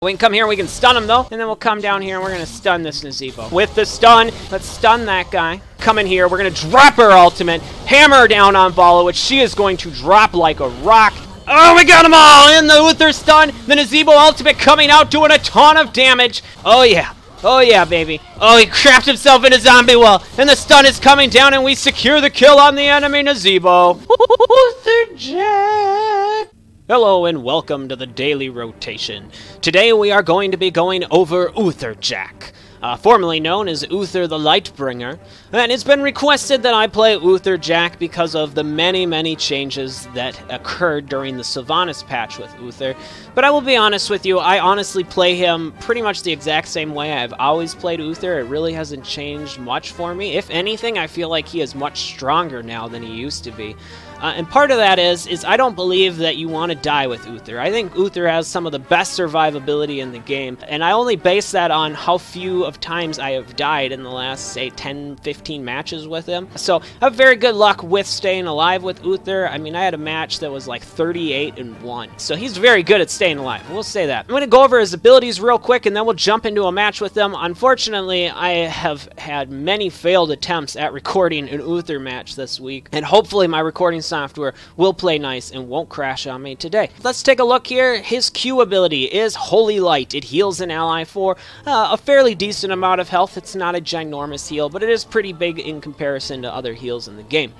We can come here, we can stun him though, and then we'll come down here and we're gonna stun this Nazebo. With the stun, let's stun that guy. Come in here, we're gonna drop her ultimate, hammer her down on Vala, which she is going to drop like a rock. Oh, we got them all in the Uther stun. The Nazebo ultimate coming out, doing a ton of damage. Oh yeah. Oh yeah, baby. Oh, he crapped himself in a zombie wall, and the stun is coming down, and we secure the kill on the enemy Nazebo. Uther Jack. Hello and welcome to the Daily Rotation. Today we are going to be going over Uther Jack, formerly known as Uther the Lightbringer, and it's been requested that I play Uther Jack because of the many changes that occurred during the Sylvanas patch with Uther. But I will be honest with you, I honestly play him pretty much the exact same way I've always played Uther. It really hasn't changed much for me. If anything, I feel like he is much stronger now than he used to be. And part of that is I don't believe that you want to die with Uther. I think Uther has some of the best survivability in the game, and I only base that on how few of times I have died in the last, say, 10, 15 matches with him. So I have very good luck with staying alive with Uther. I mean, I had a match that was like 38-1. So he's very good at staying alive. We'll say that. I'm going to go over his abilities real quick, and then we'll jump into a match with him. Unfortunately, I have had many failed attempts at recording an Uther match this week, and hopefully my recording software will play nice and won't crash on me today. Let's take a look here. His Q ability is Holy Light. It heals an ally for a fairly decent amount of health. It's not a ginormous heal, but it is pretty big in comparison to other heals in the game.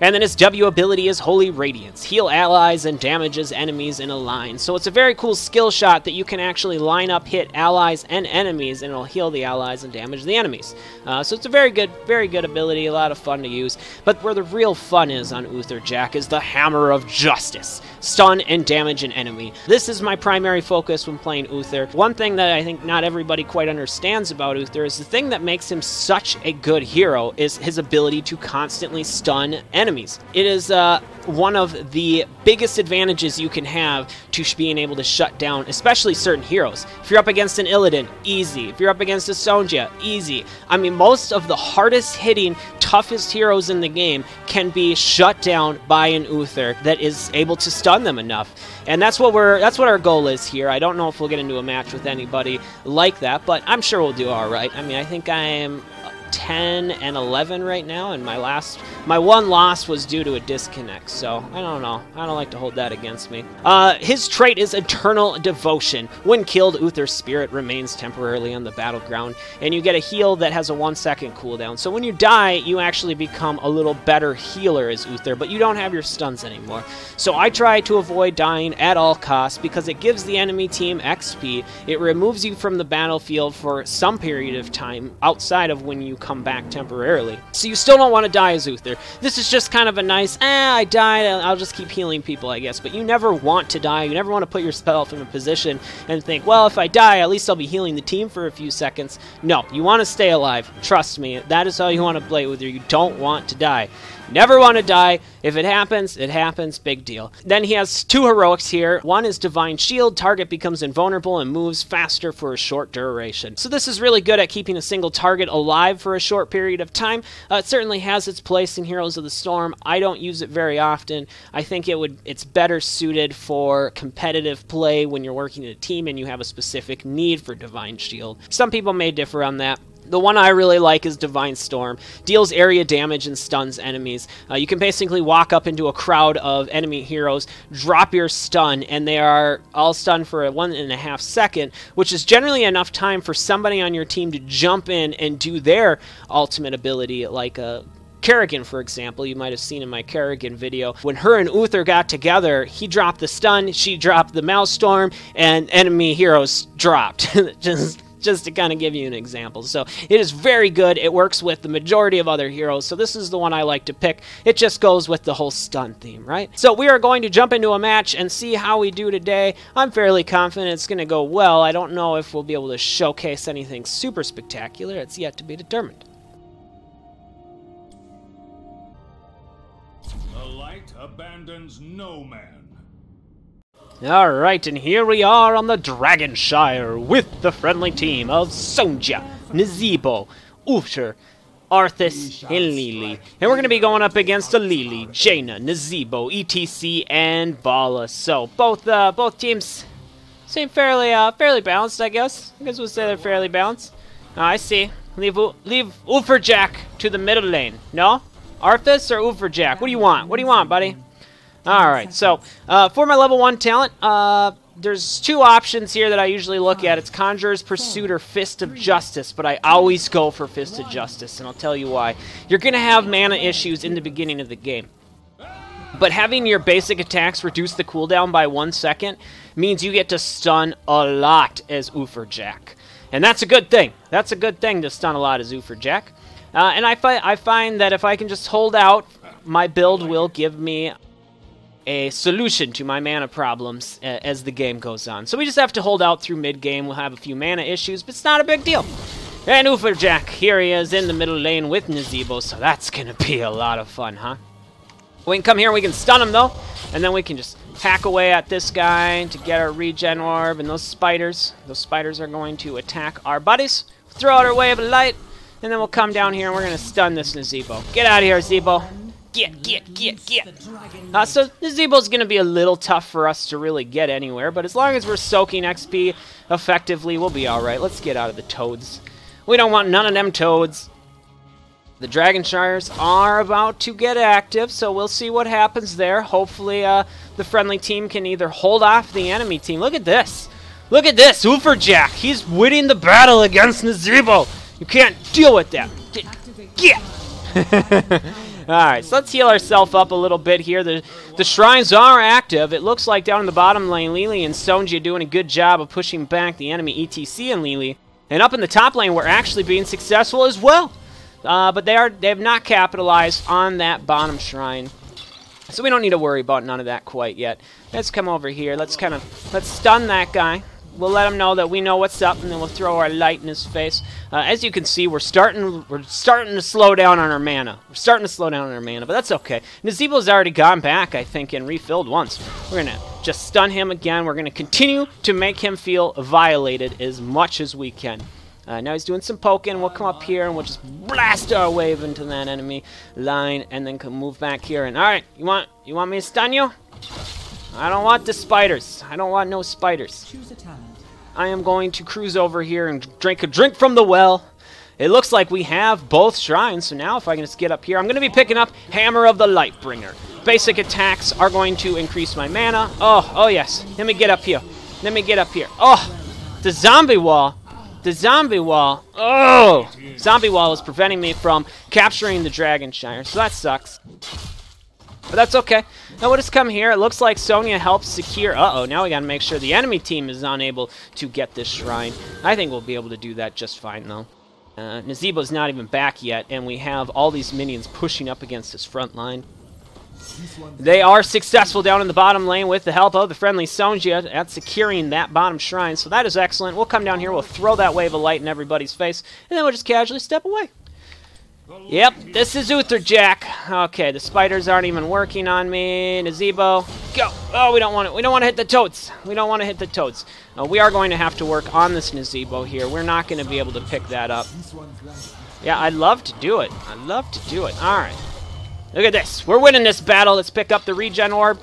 And then his W ability is Holy Radiance. Heal allies and damages enemies in a line. So it's a very cool skill shot that you can actually line up, hit allies and enemies, and it'll heal the allies and damage the enemies. So it's a very good ability, a lot of fun to use. But where the real fun is on Uther Jack is the Hammer of Justice. Stun and damage an enemy. This is my primary focus when playing Uther. One thing that I think not everybody quite understands about Uther is the thing that makes him such a good hero is his ability to constantly stun enemies. It is one of the biggest advantages you can have to being able to shut down, especially certain heroes. If you're up against an Illidan, easy. If you're up against a Sonja, easy. I mean, most of the hardest hitting, toughest heroes in the game can be shut down by an Uther that is able to stun them enough. And that's what our goal is here. I don't know if we'll get into a match with anybody like that, but I'm sure we'll do all right. I mean, I think I am 10-11 right now, and my one loss was due to a disconnect, so I don't know. I don't like to hold that against me. His trait is Eternal Devotion. When killed, Uther's spirit remains temporarily on the battleground, and you get a heal that has a 1-second cooldown. So when you die, you actually become a little better healer as Uther, but you don't have your stuns anymore. So I try to avoid dying at all costs because it gives the enemy team XP. It removes you from the battlefield for some period of time outside of when you come back temporarily. So you still don't want to die as Uther. This is just kind of a nice, I died, I'll just keep healing people, I guess. But you never want to die. You never want to put yourself in a position and think, well, if I die, at least I'll be healing the team for a few seconds. No, you want to stay alive. Trust me, that is how you want to play Uther. You don't want to die. Never want to die. If it happens, big deal. Then he has two heroics here. One is Divine Shield. Target becomes invulnerable and moves faster for a short duration. So this is really good at keeping a single target alive for a short period of time. It certainly has its place in Heroes of the Storm. I don't use it very often. I think it's better suited for competitive play when you're working in a team and you have a specific need for Divine Shield. Some people may differ on that. The one I really like is Divine Storm. Deals area damage and stuns enemies. You can basically walk up into a crowd of enemy heroes, drop your stun, and they are all stunned for a 1.5 second, which is generally enough time for somebody on your team to jump in and do their ultimate ability, like a Kerrigan, for example. You might have seen in my Kerrigan video. When her and Uther got together, he dropped the stun, she dropped the Maelstrom, and enemy heroes dropped. Just to kind of give you an example. So it is very good. It works with the majority of other heroes. So this is the one I like to pick. It just goes with the whole stun theme, right? So we are going to jump into a match and see how we do today. I'm fairly confident it's going to go well. I don't know if we'll be able to showcase anything super spectacular. It's yet to be determined. The light abandons no man. Alright, and here we are on the Dragon Shire with the friendly team of Sonja, Nazebo, Uther, Arthas, and Lily. And we're going to be going up against a Lily, Jaina, Nazebo, ETC, and Vala. So both teams Seem fairly balanced, I guess. I guess we'll say they're fairly balanced. Oh, I see. Leave Uther Jack to the middle lane. No? Arthas or Uther Jack? What do you want? What do you want, buddy? Alright, so, for my level 1 talent, there's 2 options here that I usually look at. It's Conjurer's Pursuit or Fist of Justice, but I always go for Fist of Justice, and I'll tell you why. You're going to have mana issues in the beginning of the game. But having your basic attacks reduce the cooldown by 1 second means you get to stun a lot as Uther Jack. And that's a good thing. That's a good thing to stun a lot as Uther Jack. And I find that if I can just hold out, my build will give me a solution to my mana problems as the game goes on. So we just have to hold out through mid-game. We'll have a few mana issues, but it's not a big deal. And Uther Jack, here he is in the middle lane with Nazeebo, so that's going to be a lot of fun, huh? We can come here and we can stun him, though, and then we can just hack away at this guy to get our regen orb, and those spiders are going to attack our buddies. Throw out our wave of light, and then we'll come down here and we're going to stun this Nazeebo. Get out of here, Nazeebo. Get. So Nazeebo's going to be a little tough for us to really get anywhere, but as long as we're soaking XP effectively, we'll be alright. Let's get out of the toads. We don't want none of them toads. The Dragon Shires are about to get active, so we'll see what happens there. Hopefully, the friendly team can either hold off the enemy team. Look at this. Look at this. Uther Jack. He's winning the battle against Nazeebo. You can't deal with that. Get. Alright, so let's heal ourselves up a little bit here. The shrines are active. It looks like down in the bottom lane, Lili and Sonji are doing a good job of pushing back the enemy ETC and Lili. And up in the top lane, we're actually being successful as well. But they have not capitalized on that bottom shrine. So we don't need to worry about none of that quite yet. Let's come over here. Let's stun that guy. We'll let him know that we know what's up, and then we'll throw our light in his face. As you can see, we're starting to slow down on our mana. We're starting to slow down on our mana, but that's okay. Nazeebo's already gone back, I think, and refilled once. We're going to just stun him again. We're going to continue to make him feel violated as much as we can. Now he's doing some poking. We'll come up here and we'll just blast our wave into that enemy line, and then move back here. And all right, you want me to stun you? I don't want the spiders. I don't want no spiders. Choose a talent. I am going to cruise over here and drink a drink from the well. It looks like we have both shrines, so now if I can just get up here, I'm going to be picking up Hammer of the Lightbringer. Basic attacks are going to increase my mana. Oh yes. Let me get up here. Let me get up here. Oh, the zombie wall. The zombie wall. Oh! Zombie wall is preventing me from capturing the Dragon Shire, so that sucks. But that's okay. Now we'll just come here. It looks like Sonya helps secure... Uh-oh, now we gotta make sure the enemy team is unable to get this shrine. I think we'll be able to do that just fine, though. Nazeebo's not even back yet, and we have all these minions pushing up against his front line. They are successful down in the bottom lane with the help of the friendly Sonja at securing that bottom shrine, so that is excellent. We'll come down here, we'll throw that wave of light in everybody's face, and then we'll just casually step away. Yep, this is Uther Jack. Okay, the spiders aren't even working on me. Nazeebo, go! Oh, we don't want it. We don't want to hit the toads. We don't want to hit the toads. We are going to have to work on this Nazeebo here. We're not going to be able to pick that up. Yeah, I'd love to do it. I'd love to do it. All right. Look at this. We're winning this battle. Let's pick up the regen orb,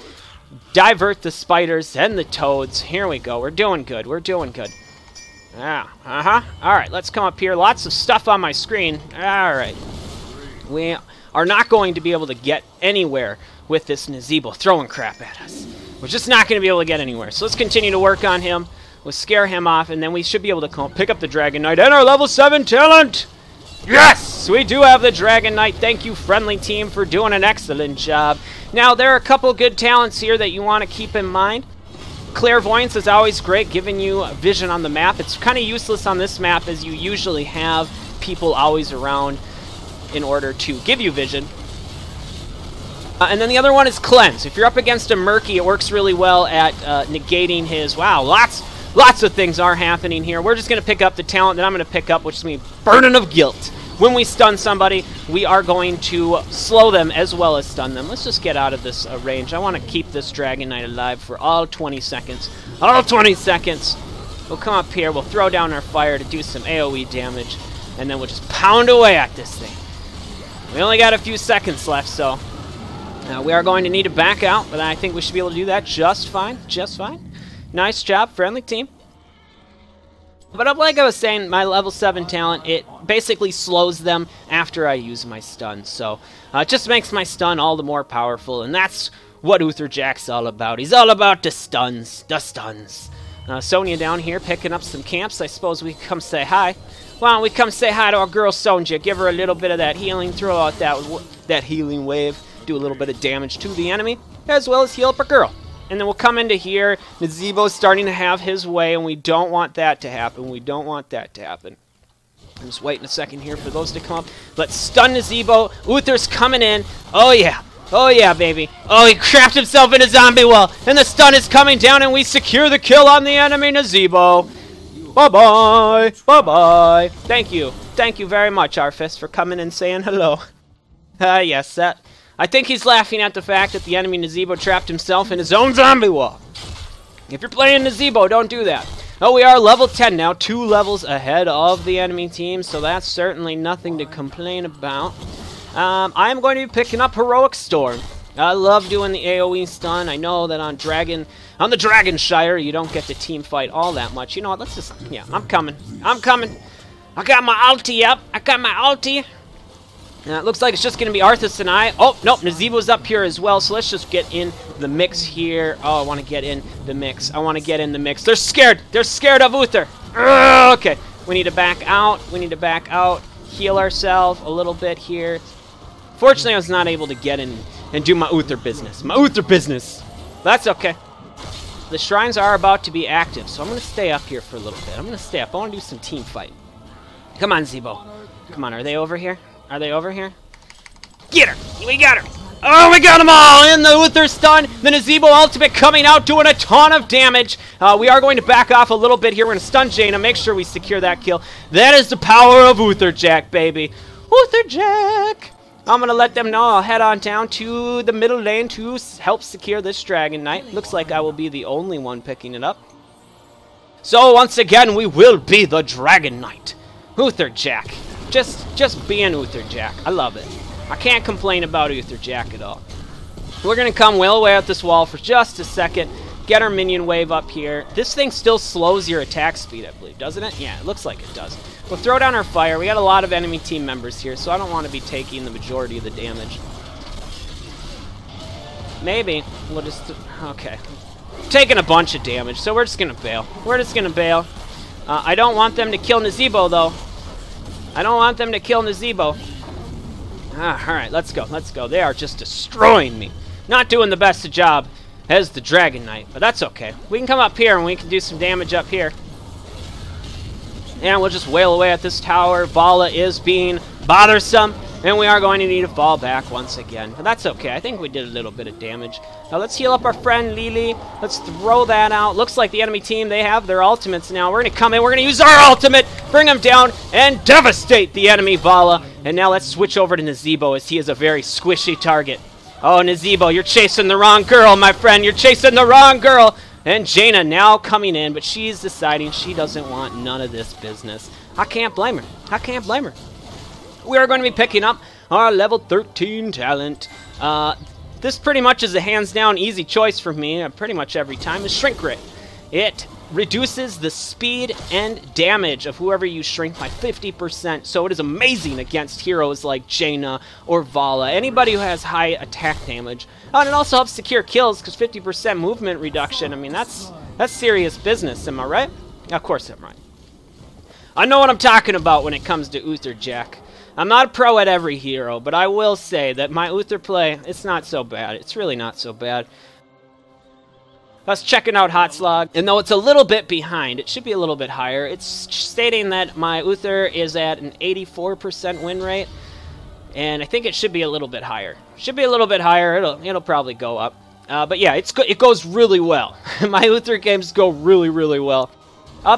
divert the spiders and the toads. Here we go. We're doing good. We're doing good. All right, let's come up here. Lots of stuff on my screen. All right. We are not going to be able to get anywhere with this Nazeebo throwing crap at us. We're just not going to be able to get anywhere. So let's continue to work on him. We'll scare him off, and then we should be able to pick up the Dragon Knight and our level 7 talent. Yes! We do have the Dragon Knight. Thank you, friendly team, for doing an excellent job. Now, there are a couple good talents here that you want to keep in mind. Clairvoyance is always great, giving you vision on the map. It's kind of useless on this map, as you usually have people always around in order to give you vision. And then the other one is Cleanse. If you're up against a Murky, it works really well at negating his... Wow, lots of things are happening here. We're just going to pick up the talent that I'm going to pick up, which is going to be Burden of Guilt. When we stun somebody, we are going to slow them as well as stun them. Let's just get out of this range. I want to keep this Dragon Knight alive for all 20 seconds. All 20 seconds! We'll come up here, we'll throw down our fire to do some AoE damage, and then we'll just pound away at this thing. We only got a few seconds left, so we are going to need to back out, but I think we should be able to do that just fine, just fine. Nice job, friendly team. But like I was saying, my level 7 talent, it basically slows them after I use my stun. So it just makes my stun all the more powerful, and that's what Uther Jack's all about. He's all about the stuns, the stuns. Sonya down here picking up some camps. I suppose we come say hi. Why don't we come say hi to our girl Sonya, give her a little bit of that healing, throw out that healing wave, do a little bit of damage to the enemy, as well as heal up our girl. And then we'll come into here. Nazebo's starting to have his way, and we don't want that to happen. We don't want that to happen. I'm just waiting a second here for those to come up. Let's stun Nazebo. Uther's coming in. Oh, yeah. Oh, yeah, baby. Oh, he crapped himself in a zombie wall. And the stun is coming down, and we secure the kill on the enemy Nazebo. Bye-bye. Bye-bye. Thank you. Thank you very much, Arfist, for coming and saying hello. Yes, that... I think he's laughing at the fact that the enemy Nazebo trapped himself in his own zombie wall. If you're playing Nazebo, don't do that. Oh, we are level 10 now, 2 levels ahead of the enemy team, so that's certainly nothing to complain about. I'm going to be picking up Heroic Storm. I love doing the AoE stun. I know that on the Dragon Shire, you don't get to team fight all that much. You know what, let's just, yeah, I'm coming. I'm coming. I got my ulti up. I got my ulti. It looks like it's just going to be Arthas and I. Oh, nope, Nazebo's up here as well, so let's just get in the mix here. Oh, I want to get in the mix. I want to get in the mix. They're scared. They're scared of Uther. Okay, we need to back out. We need to back out, heal ourselves a little bit here. Fortunately, I was not able to get in and do my Uther business. My Uther business. That's okay. The shrines are about to be active, so I'm going to stay up here for a little bit. I'm going to stay up. I want to do some team fight. Come on, Zebo. Come on, are they over here? Are they over here? Get her! We got her! Oh, we got them all! In the Uther stun, the Nazebo ultimate coming out, doing a ton of damage. We are going to back off a little bit here. We're going to stun Jaina, make sure we secure that kill. That is the power of Uther Jack, baby. Uther Jack! I'm going to let them know I'll head on down to the middle lane to help secure this Dragon Knight. Looks like I will be the only one picking it up. So, once again, we will be the Dragon Knight. Uther Jack. Just being Uther Jack. I love it. I can't complain about Uther Jack at all. We're going to come well away at this wall for just a second. Get our minion wave up here. This thing still slows your attack speed, I believe, doesn't it? Yeah, it looks like it does. We'll throw down our fire. We got a lot of enemy team members here, so I don't want to be taking the majority of the damage. Maybe. We'll just... Okay. Taking a bunch of damage, so we're just going to bail. We're just going to bail. I don't want them to kill Nazebo, though. I don't want them to kill Nazebo. Alright, let's go, let's go. They are just destroying me. Not doing the best job as the Dragon Knight, but that's okay. We can come up here and we can do some damage up here. And we'll just wail away at this tower. Vala is being bothersome, and we are going to need to fall back once again. But that's okay. I think we did a little bit of damage. Now let's heal up our friend Lily. Let's throw that out. Looks like the enemy team, they have their ultimates now. We're going to come in. We're going to use our ultimate, bring them down, and devastate the enemy Vala. And now let's switch over to Nazebo, as he is a very squishy target. Oh, Nazebo, you're chasing the wrong girl, my friend. You're chasing the wrong girl. And Jaina now coming in, but she's deciding she doesn't want none of this business. I can't blame her. I can't blame her. We are going to be picking up our level 13 talent. This pretty much is a hands-down easy choice for me, pretty much every time, is Shrink Ray. It reduces the speed and damage of whoever you shrink by 50%, so it is amazing against heroes like Jaina or Vala, anybody who has high attack damage. Oh, and it also helps secure kills, because 50% movement reduction, I mean, that's serious business, am I right? Of course I'm right. I know what I'm talking about when it comes to Uther Jack. I'm not a pro at every hero, but I will say that my Uther play, it's not so bad. It's really not so bad. I was checking out Hotslog, and though it's a little bit behind, it should be a little bit higher. It's stating that my Uther is at an 84% win rate, and I think it should be a little bit higher. Should be a little bit higher. It'll probably go up. But yeah, it goes really well. My Uther games go really, really well.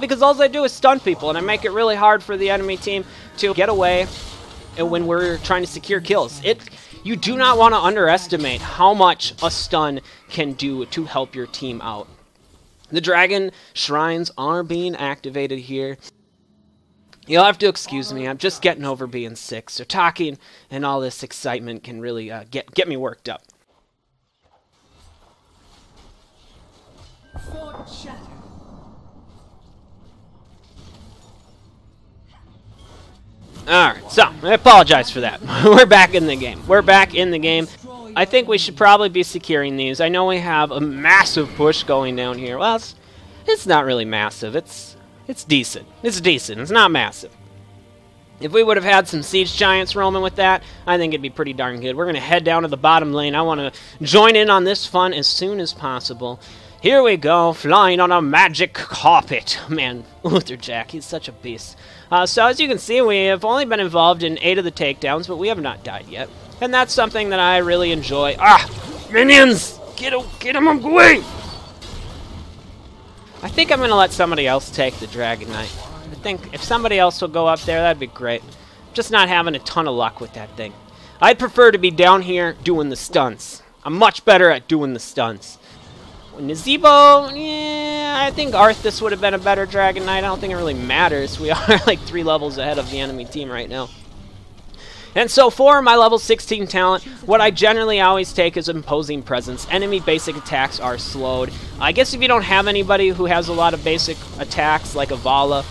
Because all I do is stun people, and I make it really hard for the enemy team to get away when we're trying to secure kills. You do not want to underestimate how much a stun can do to help your team out. The dragon shrines are being activated here. You'll have to excuse me, I'm just getting over being sick, so talking and all this excitement can really get me worked up. Fort shattered. Alright, so, I apologize for that. We're back in the game. We're back in the game. I think we should probably be securing these. I know we have a massive push going down here. Well, it's not really massive. It's decent. It's decent. It's not massive. If we would have had some siege giants roaming with that, I think it'd be pretty darn good. We're going to head down to the bottom lane. I want to join in on this fun as soon as possible. Here we go, flying on a magic carpet. Man, Uther Jack, he's such a beast. So as you can see, we have only been involved in 8 of the takedowns, but we have not died yet. And that's something that I really enjoy. Ah! Minions! Get him, I'm going! I think I'm going to let somebody else take the Dragon Knight. I think if somebody else will go up there, that'd be great. Just not having a ton of luck with that thing. I'd prefer to be down here doing the stunts. I'm much better at doing the stunts. Nazebo, yeah, I think Arthas would have been a better Dragon Knight. I don't think it really matters. We are like 3 levels ahead of the enemy team right now. And so for my level 16 talent, what I generally always take is imposing presence. Enemy basic attacks are slowed. I guess if you don't have anybody who has a lot of basic attacks like a Vala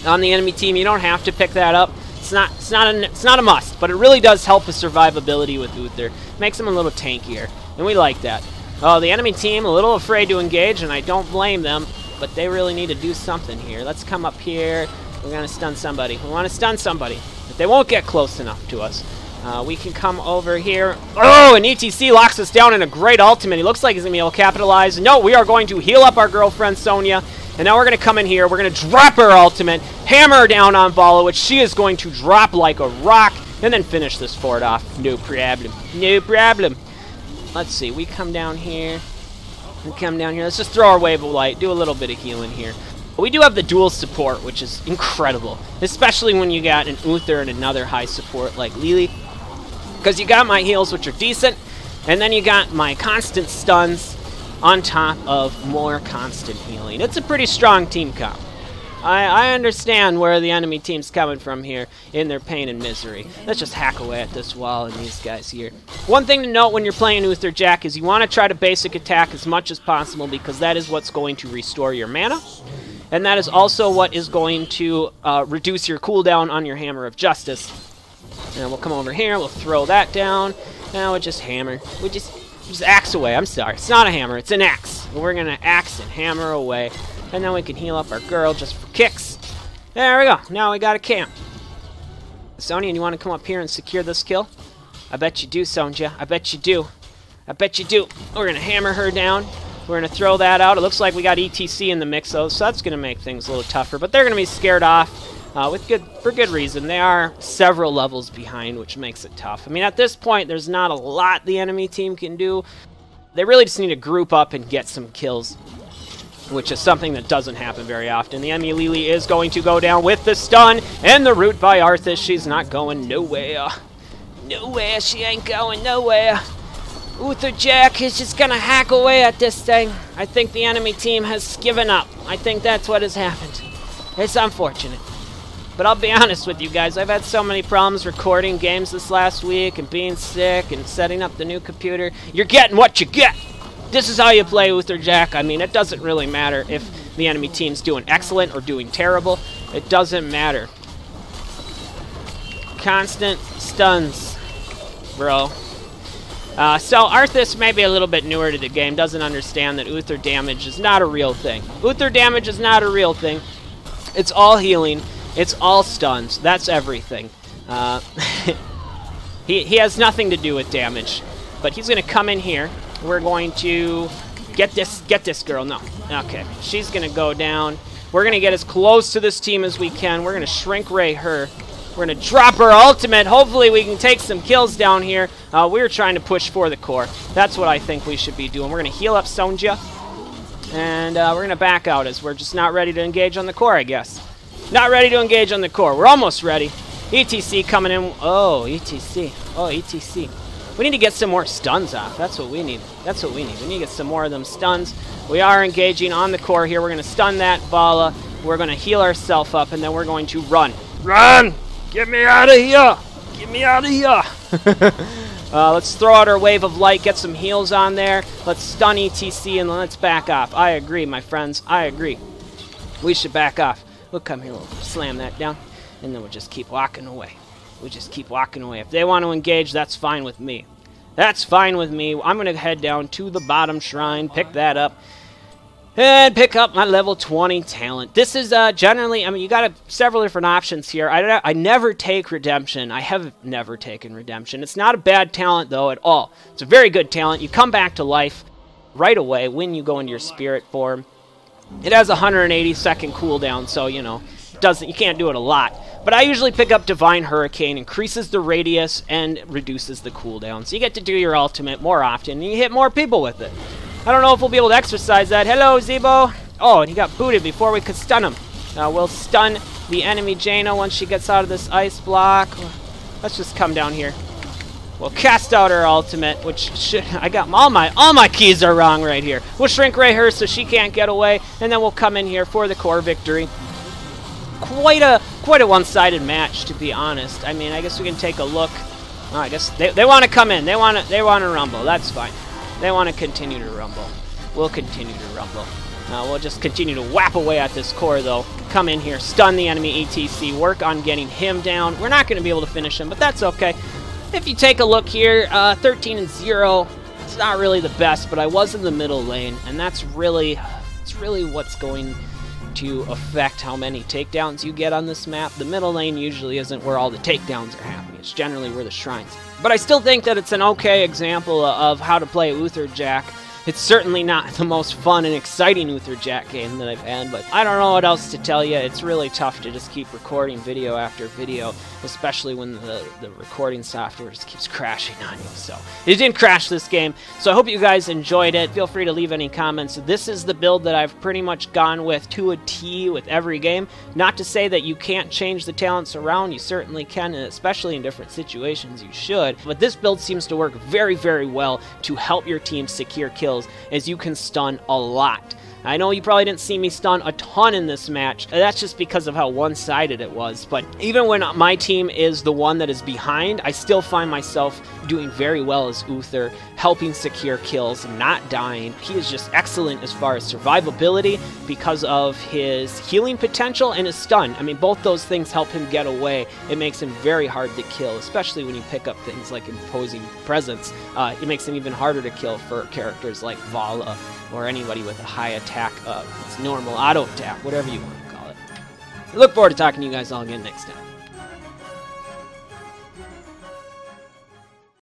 on the enemy team, you don't have to pick that up. It's not a must, but it really does help with survivability with Uther. Makes him a little tankier, and we like that. Oh, the enemy team a little afraid to engage, and I don't blame them, but they really need to do something here. Let's come up here. We're going to stun somebody. We want to stun somebody, but they won't get close enough to us. We can come over here. Oh, and ETC locks us down in a great ultimate. He looks like he's going to be able to capitalize. No, we are going to heal up our girlfriend, Sonya. And now we're going to come in here. We're going to drop her ultimate, hammer her down on Vala, which she is going to drop like a rock, and then finish this fort off. No problem. No problem. Let's see. We come down here. We come down here. Let's just throw our wave of light. Do a little bit of healing here. We do have the dual support, which is incredible. Especially when you got an Uther and another high support like Lily. Because you got my heals, which are decent. And then you got my constant stuns on top of more constant healing. It's a pretty strong team comp. I understand where the enemy team's coming from here in their pain and misery. Let's just hack away at this wall and these guys here. One thing to note when you're playing Uther Jack is you want to try to basic attack as much as possible because that is what's going to restore your mana. And that is also what is going to reduce your cooldown on your Hammer of Justice. And we'll come over here, we'll throw that down, and we'll just hammer. We just axe away. I'm sorry, it's not a hammer, it's an axe. And we're going to axe and hammer away. And then we can heal up our girl just for kicks. There we go. Now we got a camp. Sonya, you want to come up here and secure this kill? I bet you do, Sonya. I bet you do. I bet you do. We're going to hammer her down. We're going to throw that out. It looks like we got ETC in the mix, though, so that's going to make things a little tougher. But they're going to be scared off for good reason. They are several levels behind, which makes it tough. I mean, at this point, there's not a lot the enemy team can do. They really just need to group up and get some kills, which is something that doesn't happen very often. The enemy Lily is going to go down with the stun and the root by Arthas. She's not going nowhere. Nowhere. She ain't going nowhere. Uther Jack is just going to hack away at this thing. I think the enemy team has given up. I think that's what has happened. It's unfortunate. But I'll be honest with you guys, I've had so many problems recording games this last week and being sick and setting up the new computer. You're getting what you get. This is how you play Uther Jack. I mean, it doesn't really matter if the enemy team's doing excellent or doing terrible. It doesn't matter. Constant stuns, bro. So Arthas may be a little bit newer to the game, doesn't understand that Uther damage is not a real thing. Uther damage is not a real thing. It's all healing. It's all stuns. That's everything. He has nothing to do with damage. But he's going to come in here. We're going to get this girl. No. Okay. She's going to go down. We're going to get as close to this team as we can. We're going to shrink ray her. We're going to drop her ultimate. Hopefully we can take some kills down here. We're trying to push for the core. That's what I think we should be doing. We're going to heal up Sonya. And we're going to back out as we're just not ready to engage on the core, I guess. Not ready to engage on the core. We're almost ready. ETC coming in. Oh, ETC. Oh, ETC. We need to get some more stuns off. That's what we need. That's what we need. We need to get some more of them stuns. We are engaging on the core here. We're going to stun that Vala. We're going to heal ourselves up, and then we're going to run. Run! Get me out of here! Get me out of here! Let's throw out our wave of light, get some heals on there. Let's stun ETC, and let's back off. I agree, my friends. I agree. We should back off. We'll come here. We'll slam that down. and then we'll just keep walking away. We just keep walking away. If they want to engage, that's fine with me. That's fine with me. I'm going to head down to the bottom shrine, pick that up, and pick up my level 20 talent. This is generally, I mean, you got several different options here. I never take redemption. I have never taken redemption. It's not a bad talent, though, at all. It's a very good talent. You come back to life right away when you go into your spirit form. It has a 180-second cooldown, so, you know, you can't do it a lot. But I usually pick up Divine Hurricane, increases the radius, and reduces the cooldown. So you get to do your ultimate more often, and you hit more people with it. I don't know if we'll be able to exercise that. Hello, Zebo. Oh, and he got booted before we could stun him. We'll stun the enemy Jaina once she gets out of this ice block. Let's just come down here. We'll cast out her ultimate, which should... I got all my keys are wrong right here. We'll shrink ray her so she can't get away, and then we'll come in here for the core victory. Quite a one-sided match, to be honest. I mean, I guess we can take a look. Oh, I guess they want to come in. They want to rumble. That's fine. They want to continue to rumble. We'll continue to rumble. We'll just continue to whap away at this core, though. Come in here, stun the enemy ETC, work on getting him down. We're not going to be able to finish him, but that's okay. If you take a look here, 13-0. It's not really the best, but I was in the middle lane, and that's really what's going to affect how many takedowns you get on this map. The middle lane usually isn't where all the takedowns are happening. It's generally where the shrines. But I still think that it's an okay example of how to play Uther Jack. It's certainly not the most fun and exciting Uther Jack game that I've had, but I don't know what else to tell you. It's really tough to just keep recording video after video, especially when the recording software just keeps crashing on you. So it didn't crash this game, so I hope you guys enjoyed it. Feel free to leave any comments. This is the build that I've pretty much gone with to a T with every game. Not to say that you can't change the talents around. You certainly can, and especially in different situations you should. But this build seems to work very, very well to help your team secure kills, as you can stun a lot. I know you probably didn't see me stun a ton in this match. That's just because of how one-sided it was. But even when my team is the one that is behind, I still find myself doing very well as Uther, helping secure kills and not dying. He is just excellent as far as survivability because of his healing potential and his stun. I mean, both those things help him get away. It makes him very hard to kill, especially when you pick up things like Imposing Presence. It makes him even harder to kill for characters like Vala or anybody with a high attack, it's normal auto attack, whatever you want to call it. I look forward to talking to you guys all again next time.